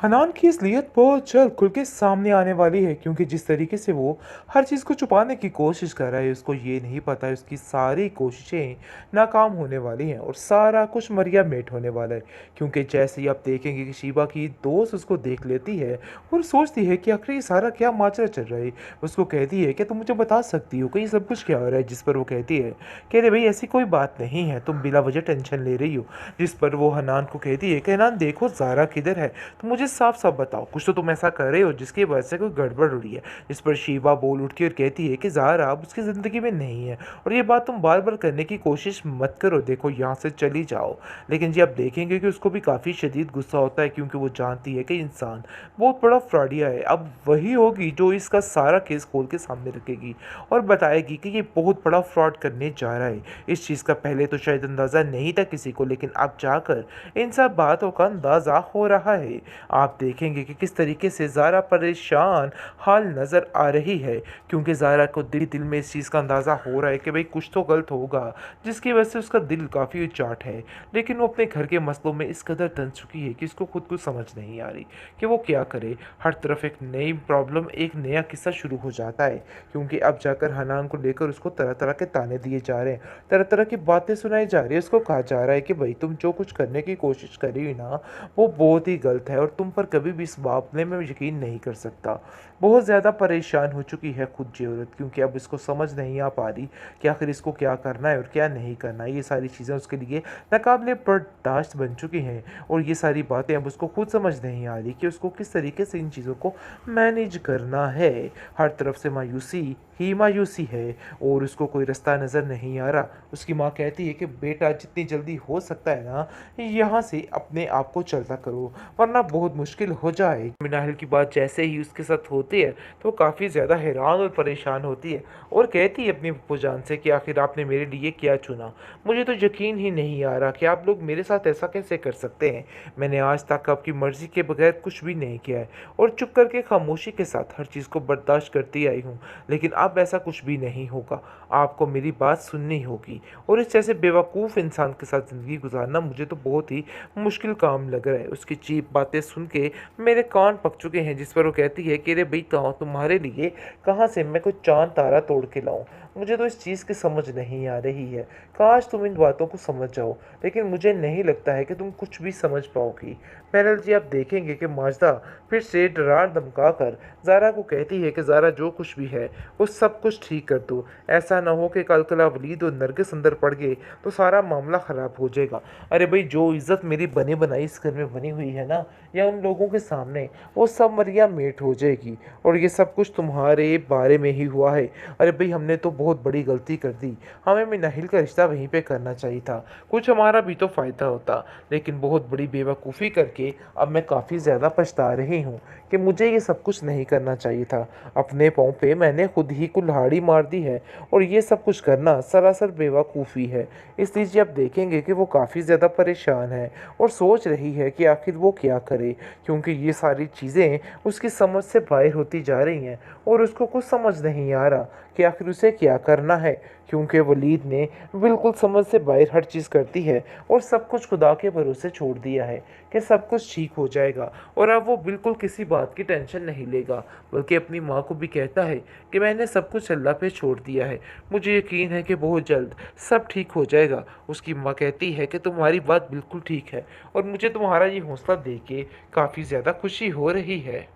हनान की असलियत बहुत जल्द खुल के सामने आने वाली है क्योंकि जिस तरीके से वो हर चीज़ को छुपाने की कोशिश कर रहा है उसको ये नहीं पता है उसकी सारी कोशिशें नाकाम होने वाली हैं और सारा कुछ मरिया मेट होने वाला है। क्योंकि जैसे ही आप देखेंगे कि शिवा की दोस्त उसको देख लेती है और सोचती है कि आखिर ये सारा क्या माजरा चल रहा है। उसको कहती है कि तुम मुझे बता सकती हो कि ये सब कुछ क्या हो रहा है, जिस पर वो कहती है कि अरे भाई ऐसी कोई बात नहीं है, तुम बिला वजह टेंशन ले रही हो। जिस पर वो हनान को कहती है कि हनान देखो ज़ारा किधर है, तो मुझे साफ साफ बताओ कुछ तो तुम ऐसा कर रहे हो जिसकी वजह से कोई गड़बड़ हो रही है। इस पर शिवा बोल उठती है और कहती है कि ज़ारा अब उसकी ज़िंदगी में नहीं है और ये बात तुम बार बार करने की कोशिश मत करो, देखो यहाँ से चली जाओ। लेकिन जी आप देखेंगे कि उसको भी काफ़ी शदीद गुस्सा होता है क्योंकि वो जानती है कि इंसान बहुत बड़ा फ्रॉडिया है। अब वही होगी जो इसका सारा केस खोल के सामने रखेगी और बताएगी कि ये बहुत बड़ा फ्रॉड करने जा रहा है। इस चीज़ का पहले तो शायद अंदाज़ा नहीं था किसी को, लेकिन अब जाकर इन सब बातों का अंदाज़ा हो रहा है। आप देखेंगे कि किस तरीके से ज़ारा परेशान हाल नज़र आ रही है क्योंकि ज़ारा को दिल में इस चीज़ का अंदाज़ा हो रहा है कि भाई कुछ तो गलत होगा, जिसकी वजह से उसका दिल काफ़ी उचाट है। लेकिन वो अपने घर के मसलों में इस कदर तन चुकी है कि इसको खुद को समझ नहीं आ रही कि वो क्या करे। हर तरफ एक नई प्रॉब्लम, एक नया किस्सा शुरू हो जाता है क्योंकि अब जाकर हनान को लेकर उसको तरह तरह के ताने दिए जा रहे हैं, तरह तरह की बातें सुनाई जा रही है। उसको कहा जा रहा है कि भाई तुम जो कुछ करने की कोशिश कर रही हो ना, वो बहुत ही गलत है और तुम पर कभी भी इस मामले में यकीन नहीं कर सकता। बहुत ज़्यादा परेशान हो चुकी है खुद ये औरत क्योंकि अब इसको समझ नहीं आ पा रही कि आखिर इसको क्या करना है और क्या नहीं करना है। ये सारी चीज़ें उसके लिए नाकाबिले बर्दाश्त बन चुकी हैं और ये सारी बातें अब उसको खुद समझ नहीं आ रही कि उसको किस तरीके से इन चीज़ों को मैनेज करना है। हर तरफ से मायूसी ही मायूसी है और उसको कोई रास्ता नज़र नहीं आ रहा। उसकी माँ कहती है कि बेटा जितनी जल्दी हो सकता है ना यहाँ से अपने आप को चलता करो वरना बहुत मुश्किल हो जाए। मिनाहिल की बात जैसे ही उसके साथ होती है तो वो काफ़ी ज़्यादा हैरान और परेशान होती है और कहती है अपनी पप्पू जान से कि आखिर आपने मेरे लिए क्या चुना। मुझे तो यकीन ही नहीं आ रहा कि आप लोग मेरे साथ ऐसा कैसे कर सकते हैं। मैंने आज तक आपकी मर्ज़ी के बगैर कुछ भी नहीं किया है और चुप करके खामोशी के साथ हर चीज़ को बर्दाश्त करती आई हूँ। लेकिन अब ऐसा कुछ भी नहीं होगा, आपको मेरी बात सुननी होगी और इस जैसे बेवकूफ़ इंसान के साथ ज़िंदगी गुजारना मुझे तो बहुत ही मुश्किल काम लग रहा है। उसकी चीप बातें सुन के मेरे कान पक चुके हैं, जिस पर वो कहती है कि अरे भाई तुम्हारे लिए कहाँ से मैं कोई चाँद तारा तोड़ के लाऊं। मुझे तो इस चीज़ की समझ नहीं आ रही है। काश तुम इन बातों को समझ जाओ, लेकिन मुझे नहीं लगता है कि तुम कुछ भी समझ पाओगी। बहरहाल जी आप देखेंगे कि माजदा फिर से डरा धमका कर ज़ारा को कहती है कि ज़ारा जो कुछ भी है वो सब कुछ ठीक कर दो। ऐसा ना हो कि कल कला वलीद और नरगिस अंदर पड़ गए तो सारा मामला ख़राब हो जाएगा। अरे भाई जो इज़्ज़त मेरी बनी बनाई इस घर में बनी हुई है ना, या उन लोगों के सामने, वो सब मरिया मेट हो जाएगी और ये सब कुछ तुम्हारे बारे में ही हुआ है। अरे भाई हमने तो बहुत बड़ी गलती कर दी, हमें मिनाहिल का रिश्ता वहीं पे करना चाहिए था, कुछ हमारा भी तो फ़ायदा होता। लेकिन बहुत बड़ी बेवकूफ़ी करके अब मैं काफ़ी ज़्यादा पछता रही हूँ कि मुझे ये सब कुछ नहीं करना चाहिए था। अपने पाँव पे मैंने खुद ही कुल्हाड़ी मार दी है और ये सब कुछ करना सरासर बेवकूफ़ी है। इसलिए जी आप देखेंगे कि वो काफ़ी ज़्यादा परेशान है और सोच रही है कि आखिर वो क्या करे क्योंकि ये सारी चीज़ें उसकी समझ से बाहर होती जा रही हैं और उसको कुछ समझ नहीं आ रहा कि आखिर उसे क्या करना है क्योंकि वलीद ने बिल्कुल समझ से बाहर हर चीज़ करती है और सब कुछ खुदा के भरोसे छोड़ दिया है कि सब कुछ ठीक हो जाएगा। और अब वो बिल्कुल किसी बात की टेंशन नहीं लेगा बल्कि अपनी माँ को भी कहता है कि मैंने सब कुछ अल्लाह पे छोड़ दिया है, मुझे यकीन है कि बहुत जल्द सब ठीक हो जाएगा। उसकी माँ कहती है कि तुम्हारी बात बिल्कुल ठीक है और मुझे तुम्हारा ये हौसला देख के काफ़ी ज़्यादा खुशी हो रही है।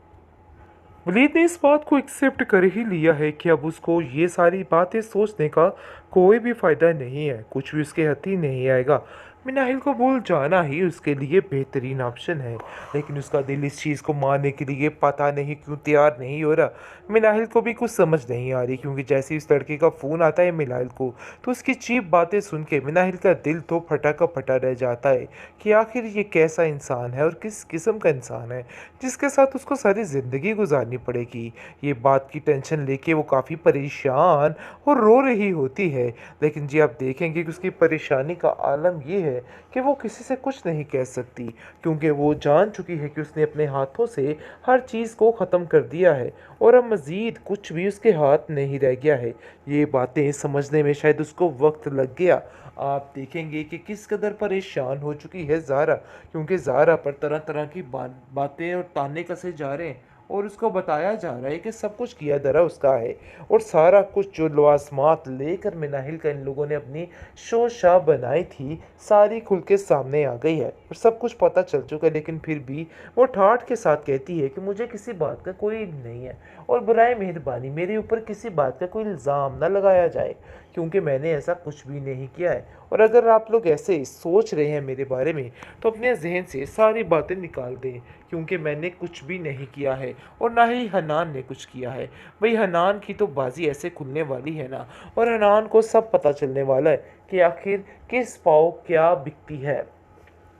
वलीद ने इस बात को एक्सेप्ट कर ही लिया है कि अब उसको ये सारी बातें सोचने का कोई भी फ़ायदा नहीं है, कुछ भी उसके हाथ ही नहीं आएगा। मिनाहिल को भूल जाना ही उसके लिए बेहतरीन ऑप्शन है, लेकिन उसका दिल इस चीज़ को मानने के लिए पता नहीं क्यों तैयार नहीं हो रहा। मिनाहिल को भी कुछ समझ नहीं आ रही क्योंकि जैसे ही उस लड़के का फ़ोन आता है मिनाहिल को, तो उसकी चीप बातें सुन के मिनाहिल का दिल तो फटा का फटा रह जाता है कि आखिर ये कैसा इंसान है और किस किस्म का इंसान है जिसके साथ उसको सारी ज़िंदगी गुजारनी पड़ेगी। ये बात की टेंशन लेके वो काफ़ी परेशान और रो रही होती है। लेकिन जी आप देखेंगे कि उसकी परेशानी का आलम ये है है कि वो किसी से कुछ नहीं कह सकती, क्योंकि वो जान चुकी है कि उसने अपने हाथों से हर चीज़ को ख़त्म कर दिया है और अब मज़ीद कुछ भी उसके हाथ नहीं रह गया है। ये बातें समझने में शायद उसको वक्त लग गया। आप देखेंगे कि किस कदर परेशान हो चुकी है ज़ारा, क्योंकि ज़ारा पर तरह तरह की बातें और ताने कसे जा रहे हैं और उसको बताया जा रहा है कि सब कुछ किया धरा उसका है और सारा कुछ जो लवाजमात लेकर मिनाहिल का इन लोगों ने अपनी शोशाह बनाई थी, सारी खुल के सामने आ गई है और सब कुछ पता चल चुका है। लेकिन फिर भी वो ठाठ के साथ कहती है कि मुझे किसी बात का कोई इल्म नहीं है और बराए मेहरबानी मेरे ऊपर किसी बात का कोई इल्ज़ाम ना लगाया जाए, क्योंकि मैंने ऐसा कुछ भी नहीं किया है। और अगर आप लोग ऐसे सोच रहे हैं मेरे बारे में, तो अपने जहन से सारी बातें निकाल दें, क्योंकि मैंने कुछ भी नहीं किया है और ना ही हनान ने कुछ किया है। भाई हनान की तो बाजी ऐसे खुलने वाली है ना, और हनान को सब पता चलने वाला है कि आखिर किस पाँव क्या बिकती है,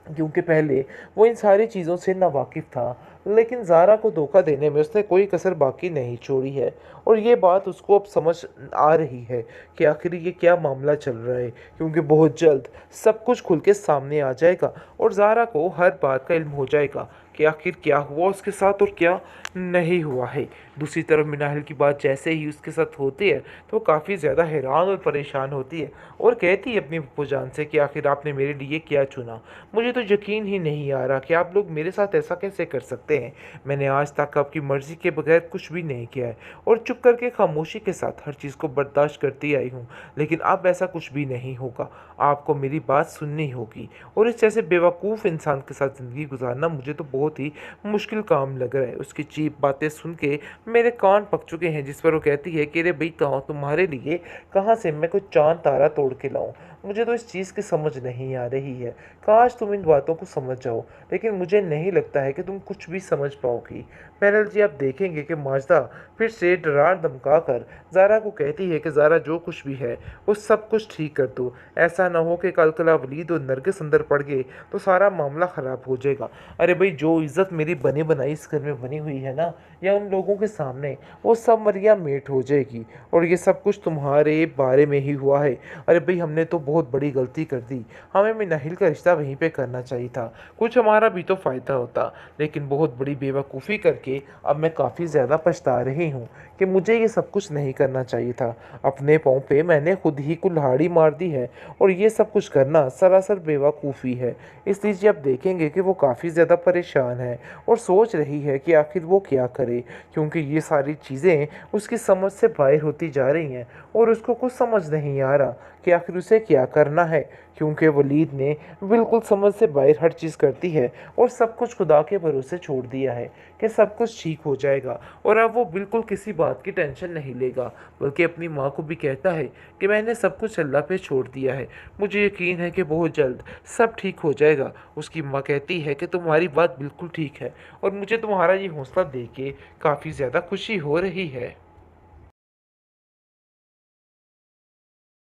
क्योंकि पहले वो इन सारी चीज़ों से नावाकिफ़ था, लेकिन ज़ारा को धोखा देने में उसने कोई कसर बाकी नहीं छोड़ी है। और ये बात उसको अब समझ आ रही है कि आखिर ये क्या मामला चल रहा है, क्योंकि बहुत जल्द सब कुछ खुल के सामने आ जाएगा और ज़ारा को हर बात का इल्म हो जाएगा कि आखिर क्या हुआ उसके साथ और क्या नहीं हुआ है। दूसरी तरफ मिनाहिल की बात जैसे ही उसके साथ होती है, तो वो काफ़ी ज़्यादा हैरान और परेशान होती है और कहती है अपनी फूफो जान से कि आखिर आपने मेरे लिए क्या चुना। मुझे तो यकीन ही नहीं आ रहा कि आप लोग मेरे साथ ऐसा कैसे कर सकते हैं। मैंने आज तक आपकी मर्ज़ी के बगैर कुछ भी नहीं किया है और चुप करके खामोशी के साथ हर चीज़ को बर्दाश्त करती आई हूँ, लेकिन अब ऐसा कुछ भी नहीं होगा। आपको मेरी बात सुननी होगी और इस जैसे बेवकूफ़ इंसान के साथ ज़िंदगी गुजारना मुझे तो बहुत ही मुश्किल काम लग रहा है। उसकी चीप बातें सुन के मेरे कान पक चुके हैं, जिस पर वो कहती है कि अरे भाई कहाँ तुम्हारे लिए कहाँ से मैं कोई चाँद तारा तोड़ के लाऊं। मुझे तो इस चीज़ की समझ नहीं आ रही है। काश तुम इन बातों को समझ जाओ, लेकिन मुझे नहीं लगता है कि तुम कुछ भी समझ पाओगी। बहरहाल जी, आप देखेंगे कि माजदा फिर से डरा धमका कर ज़ारा को कहती है कि ज़ारा जो कुछ भी है वो सब कुछ ठीक कर दो। ऐसा ना हो कि कल कला वलीद और नरगिस अंदर पड़ गए तो सारा मामला ख़राब हो जाएगा। अरे भाई, जो इज़्ज़त मेरी बनी बनाई इस घर में बनी हुई है ना, या उन लोगों के सामने, वो सब मरिया मेट हो जाएगी और ये सब कुछ तुम्हारे बारे में ही हुआ है। अरे भाई, हमने तो बहुत बड़ी गलती कर दी। हमें मिनाहिल का रिश्ता वहीं पे करना चाहिए था, कुछ हमारा भी तो फ़ायदा होता। लेकिन बहुत बड़ी बेवकूफ़ी करके अब मैं काफ़ी ज़्यादा पछता रही हूँ कि मुझे ये सब कुछ नहीं करना चाहिए था। अपने पाँव पे मैंने खुद ही कुल्हाड़ी मार दी है और ये सब कुछ करना सरासर बेवकूफ़ी है। इसलिए जी, आप देखेंगे कि वो काफ़ी ज़्यादा परेशान है और सोच रही है कि आखिर वो क्या करे, क्योंकि ये सारी चीज़ें उसकी समझ से बाहर होती जा रही हैं और उसको कुछ समझ नहीं आ रहा कि आखिर उसे क्या करना है, क्योंकि वलीद ने बिल्कुल समझ से बाहर हर चीज़ करती है और सब कुछ खुदा के भरोसे छोड़ दिया है कि सब कुछ ठीक हो जाएगा। और अब वो बिल्कुल किसी बात की टेंशन नहीं लेगा, बल्कि अपनी माँ को भी कहता है कि मैंने सब कुछ अल्लाह पे छोड़ दिया है, मुझे यकीन है कि बहुत जल्द सब ठीक हो जाएगा। उसकी माँ कहती है कि तुम्हारी बात बिल्कुल ठीक है और मुझे तुम्हारा ये हौसला देके काफ़ी ज़्यादा खुशी हो रही है।